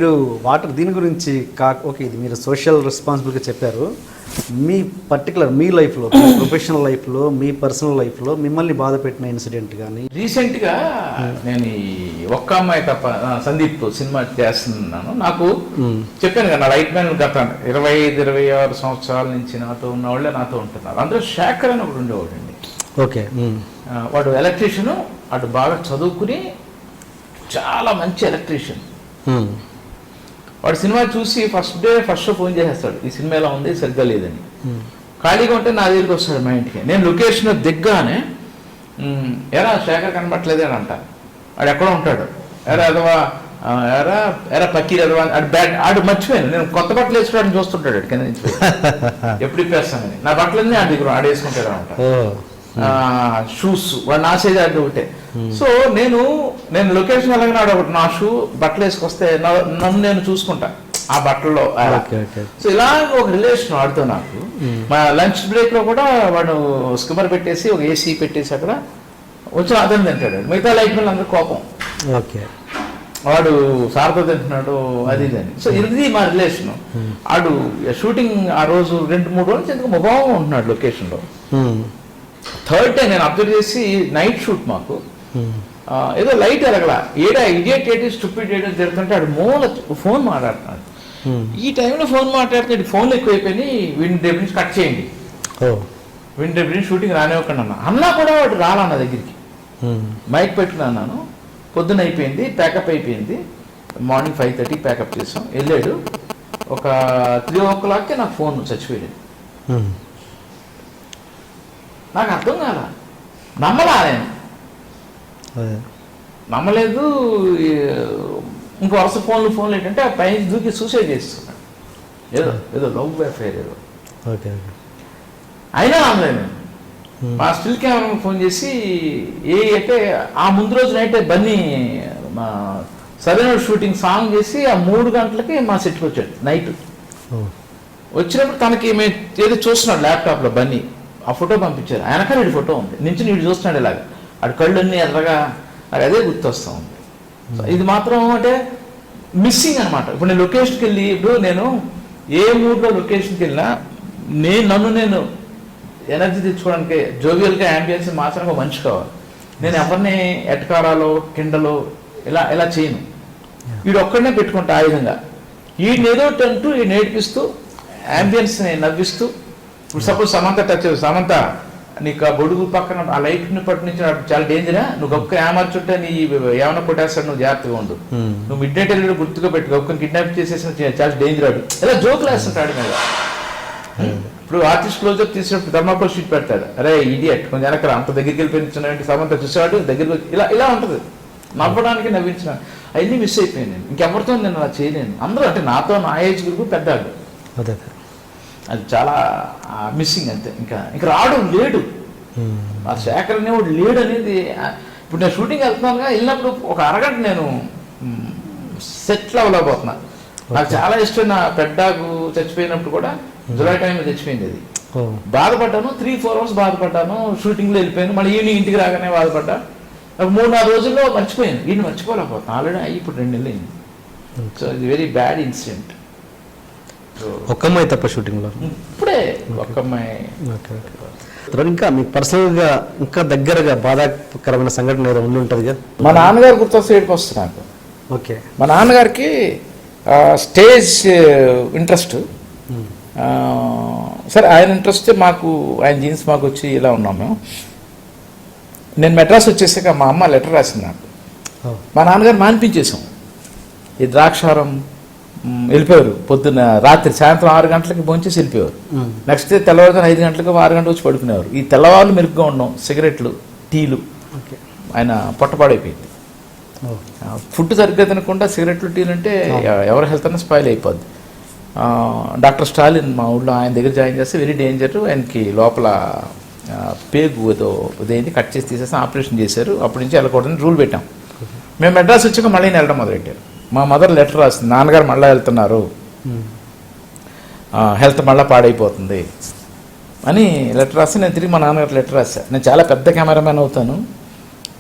మీరు వాటర్ దీని గురించి ఓకే, ఇది మీరు సోషల్ రెస్పాన్సిబిలిటీగా చెప్పారు. మీ పర్టికులర్ మీ లైఫ్లో, ప్రొఫెషనల్ లైఫ్లో, మీ పర్సనల్ లైఫ్లో మిమ్మల్ని బాధ పెట్టిన ఇన్సిడెంట్ కానీ? రీసెంట్గా నేను ఈ ఒక్క అమ్మాయి తప్ప సందీప్ సినిమా చేస్తున్నాను. నాకు చెప్పాను కదా, నా లైట్ మ్యాన్ గత 25-26 సంవత్సరాల నుంచి నాతో ఉన్న వాళ్ళే నాతో ఉంటున్నారు. అందరూ శేఖర్ అని ఒకటి ఉండేవాడు అండి. ఓకే. వాడు ఎలక్ట్రీషియను, అటు బాగా చదువుకుని చాలా మంచి ఎలక్ట్రీషియన్. వాడు సినిమా చూసి ఫస్ట్ షో ఫోన్ చేసేస్తాడు, ఈ సినిమా ఎలా ఉంది, సరిగ్గా లేదని. ఖాళీగా ఉంటే నా దగ్గరికి వస్తాడు మా ఇంటికి. నేను లొకేషన్ దిగ్గానే ఎరా శేఖర్ కనబట్టలేదే అని అంట. వాడు ఎక్కడో ఉంటాడు. ఎరా పక్కీర్ ఎదవా ఆడు మర్చిపోయాను. నేను కొత్త బట్టలు వేసుకోవడానికి చూస్తుంటాడు కింద నుంచి. ఎప్పుడు ఇప్పేస్తానని నా బట్టలన్నీ ఆడి దగ్గర ఆడు వేసుకుంటాడు అంట. షూస్ వాడు నా సైజ్ ఆడి ఒకటే. సో నేను లొకేషన్ వెళ్ళగానే ఒకటి నా షూ బట్టలు వేసుకొస్తే నన్ను నేను చూసుకుంటా ఆ బట్టల్లో. సో ఇలాగ ఒక రిలేషన్ వాడితో నాకు. మా లంచ్ బ్రేక్ లో కూడా వాడు స్కిమ్మర్ పెట్టేసి ఒక ఏసీ పెట్టేసి అక్కడ వచ్చి అతను తింటాడు. మిగతా లైట్ మెన్ అందరూ కోపం, వాడు సార్తో తింటున్నాడు అది అని. సో ఇది మా రిలేషన్. వాడు షూటింగ్ ఆ రోజు 2-3 రోజులు ఎందుకు మొబైల్ ఉంటున్నాడు లొకేషన్ లో. థర్డ్ డే నేను అబ్జర్వ్ చేసి నైట్ షూట్ మాకు, ఏదో లైట్ ఎరగల, ఇడియట్ స్టూపిడ్ జరుగుతుంటే ఆడు మూల ఫోన్ మాట్లాడుతున్నాడు. ఈ టైంలో ఫోన్ మాట్లాడుతున్నాడు. ఫోన్లు ఎక్కువైపోయి వీడిని రేపు నుంచి కట్ చేయండి, వీడిని రేపు నుంచి షూటింగ్ రానివ్వకండి అన్నా కూడా వాడు రాలా నా దగ్గరికి. మైక్ పెట్టుకున్నాను. పొద్దున అయిపోయింది, ప్యాకప్ అయిపోయింది. మార్నింగ్ 5:30 ప్యాకప్ చేసాం, వెళ్ళాడు. ఒక 3 o'clock నాకు ఫోన్ చచ్చిపోయాడు. నాకు అర్థం కాల, నమ్మలా నేను, నమ్మలేదు. ఇంకో వరుస ఫోన్లు ఏంటంటే ఆ పైన దూకి సూసైడ్ చేస్తున్నాడు, ఏదో లవ్ అఫైర్ ఏదో. అయినా నమ్మలేదు. మా స్టిల్ కెమెరా ఫోన్ చేసి అంటే ఆ ముందు రోజు నైట్ బన్నీ మా సరైన షూటింగ్ సాంగ్ చేసి ఆ 3 గంటలకి మా సెట్కి వచ్చాడు నైట్. వచ్చినప్పుడు తనకి మేము ఏదో చూస్తున్నాడు ల్యాప్టాప్లో బన్నీ. ఆ ఫోటో పంపించారు. ఆయనక వీడి ఫోటో ఉంది, నుంచి వీడు చూస్తున్నాడు ఇలాగ. ఆడు కళ్ళు అన్నీ ఎర్రగా, నాకు అదే గుర్తొస్తూ ఉంది. ఇది మాత్రం అంటే మిస్సింగ్ అనమాట. ఇప్పుడు నేను లొకేషన్కి వెళ్ళి, ఇప్పుడు నేను ఏ మూడ్లో లొకేషన్కి వెళ్ళినా నేను ఎనర్జీ తెచ్చుకోవడానికి జోవియల్గా యాంబియన్స్ మార్చడానికి ఒక మనిషి కావాలి. నేను ఎవరిని ఎట్కారాలో కిండలో ఇలా చేయను. వీడు ఒక్కడనే పెట్టుకుంటా ఆ విధంగా. వీడిని ఏదో అంటూ ఈ నేర్పిస్తూ యాంబియన్స్ని నవ్విస్తూ. ఇప్పుడు సపోజ్ సమంత నీకు ఆ బొడుగు పక్కన ఆ లైట్ని పట్టు నుంచి చాలా డేంజరా, నువ్వు గొప్ప ఏమర్చుంటే నీ ఏమైనా కొట్టేస్తాడు, నువ్వు జాగ్రత్తగా ఉండు, నువ్వు మిడ్ నైట్ వెళ్ళి గుర్తుగా పెట్టు, గొప్పని కిడ్నాప్ చేసేసిన చాలా డేంజర్ ఆడు, ఇలా జోకులు వేస్తుంటాడు మీద. ఇప్పుడు ఆర్టిస్ట్ క్లోజప్ తీసినప్పుడు థర్మాకోల్ షీట్ పెడతాడు, అరే ఇడియట్ కొంచెం వెనకరా, అంత దగ్గరికి వెళ్ళిపోయిన సమంత చూసాడు దగ్గరికి వచ్చి ఇలా ఉంటుంది. నవ్వడానికి నవ్వించిన అవన్నీ మిస్ అయిపోయాను నేను. ఇంకెవరితో నేను అలా చేయలేను. అందరూ అంటే నాతో నా ఏజ్ గ్రూప్ పెద్దాడు, అది చాలా మిస్సింగ్ అంతే. ఇంకా రాడు లేడు, ఆ శేఖర్ అనేవాడు లేడు అనేది. ఇప్పుడు నేను షూటింగ్ వెళ్తున్నానుగా, వెళ్ళినప్పుడు ఒక అరగంట నేను సెట్లో అవ్వలేకపోతున్నా. నాకు చాలా ఇష్టం. నా పెద్దాకు చచ్చిపోయినప్పుడు కూడా జులై టైంలో చచ్చిపోయింది. అది బాధపడ్డాను, 3-4 hours బాధపడ్డాను. షూటింగ్లో వెళ్ళిపోయాను, మళ్ళీ ఈవినింగ్ ఇంటికి రాగానే బాధపడ్డా. నాకు 3-4 రోజుల్లో మర్చిపోయాను. వీడిని మర్చిపోలేకపోతాను. ఆల్రెడీ ఇప్పుడు 2 నెలలు అయింది. సో ఇది వెరీ బ్యాడ్ ఇన్సిడెంట్. ఒక్క అమ్మాయి తప్ప షూటింగ్లో ఇప్పుడే ఒక్క అమ్మాయి. ఇంకా మీకు పర్సనల్గా ఇంకా దగ్గరగా బాధాకరమైన సంఘటన ఏదో ఉండి ఉంటుంది కదా? మా నాన్నగారు గుర్తొస్తే ఏడుపు వస్తుంది నాకు. ఓకే. మా నాన్నగారికి స్టేజ్ ఇంట్రెస్ట్. సరే ఆయన ఇంట్రెస్ట్ మాకు, ఆయన జీన్స్ మాకు వచ్చి ఇలా ఉన్నాం మేము. నేను మెడ్రాస్ వచ్చేసాక మా అమ్మ లెటర్ రాసింది నాకు. మా నాన్నగారు మానిపించేసాం. ఈ ద్రాక్షారం వెళ్ళిపోయారు. పొద్దున్న రాత్రి సాయంత్రం 6 గంటలకి భోంచేసి వెళ్ళిపోయారు. నెక్స్ట్ డే తెల్లవారుజామున 5 గంటలకు 6 గంటలకు వచ్చి పడుకునేవారు. ఈ తెల్లవాళ్ళు మెరుగ్గా ఉండడం, సిగరెట్లు, టీలు, ఆయన పొట్టపాడైపోయింది. ఫుడ్ సరిగ్గా తినకుండా సిగరెట్లు, టీలు అంటే ఎవరి హెల్త్ అన్నా స్పాయిల్ అయిపోద్ది. డాక్టర్ స్టాలిన్ మా ఊళ్ళో ఆయన దగ్గర జాయిన్ చేస్తే వెరీ డేంజర్. ఆయనకి లోపల పేగు ఏదో ఇదేంటి కట్ చేసి తీసేసి ఆపరేషన్ చేశారు. అప్పటి నుంచి వెళ్ళకూడదని రూల్ పెట్టాం. మేము మెడ్రాస్ వచ్చాక మళ్ళీ వెళ్ళడం మొదలెట్టారు. మా మదర్ లెటర్ రాసింది, నాన్నగారు మళ్ళీ వెళ్తున్నారు, హెల్త్ మళ్ళీ పాడైపోతుంది అని లెటర్ రాసి నేను తిరిగి మా నాన్నగారు లెటర్ రాశాను. నేను చాలా పెద్ద కెమెరామ్యాన్ అవుతాను,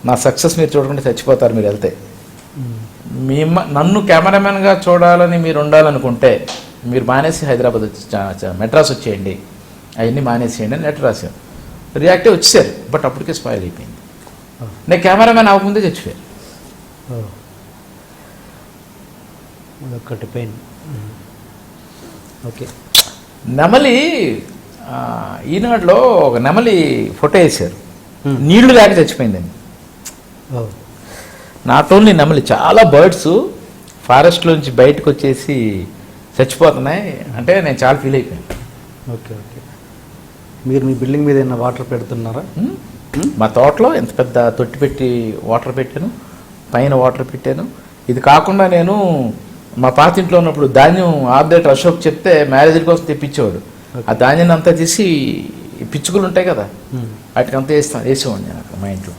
నా సక్సెస్ మీరు చూడకుండా చచ్చిపోతారు మీరు వెళ్తే. నన్ను కెమెరామెన్గా చూడాలని మీరు ఉండాలనుకుంటే మీరు మానేసి హైదరాబాద్ వచ్చి మెడ్రాస్ వచ్చేయండి, అవన్నీ మానేసేయండి అని లెటర్ రాశారు. రియాక్టివ్ వచ్చేసారు, బట్ అప్పటికే స్పాయిల్ అయిపోయింది. నేను కెమెరామెన్ అవ్వకముందే చచ్చిపోయారు. అదొక్కటి పెయిన్. ఓకే. నెమలి ఈనాడులో ఒక నెమలి ఫోటో వేశారు, నీళ్లు లేక చచ్చిపోయిందండి. నాట్ ఓన్లీ నెమలి, చాలా బర్డ్స్ ఫారెస్ట్లోంచి బయటకు వచ్చేసి చచ్చిపోతున్నాయి అంటే నేను చాలా ఫీల్ అయిపోయాను. Okay okay. మీరు మీ బిల్డింగ్ మీద ఏమైనా వాటర్ పెడుతున్నారా? మా తోటలో ఎంత పెద్ద తొట్టి పెట్టి వాటర్ పెట్టాను, పైన వాటర్ పెట్టాను. ఇది కాకుండా నేను మా పాత ఇంట్లో ఉన్నప్పుడు ధాన్యం ఆర్డేటర్ అశోక్ చెప్తే మ్యారేజ్ కోసం తెప్పించేవాడు. ఆ ధాన్యాన్ని అంతా తీసి పిచ్చుకలు ఉంటాయి కదా, వాటికి అంతా వేసేవాడిని నేను మా ఇంట్లో.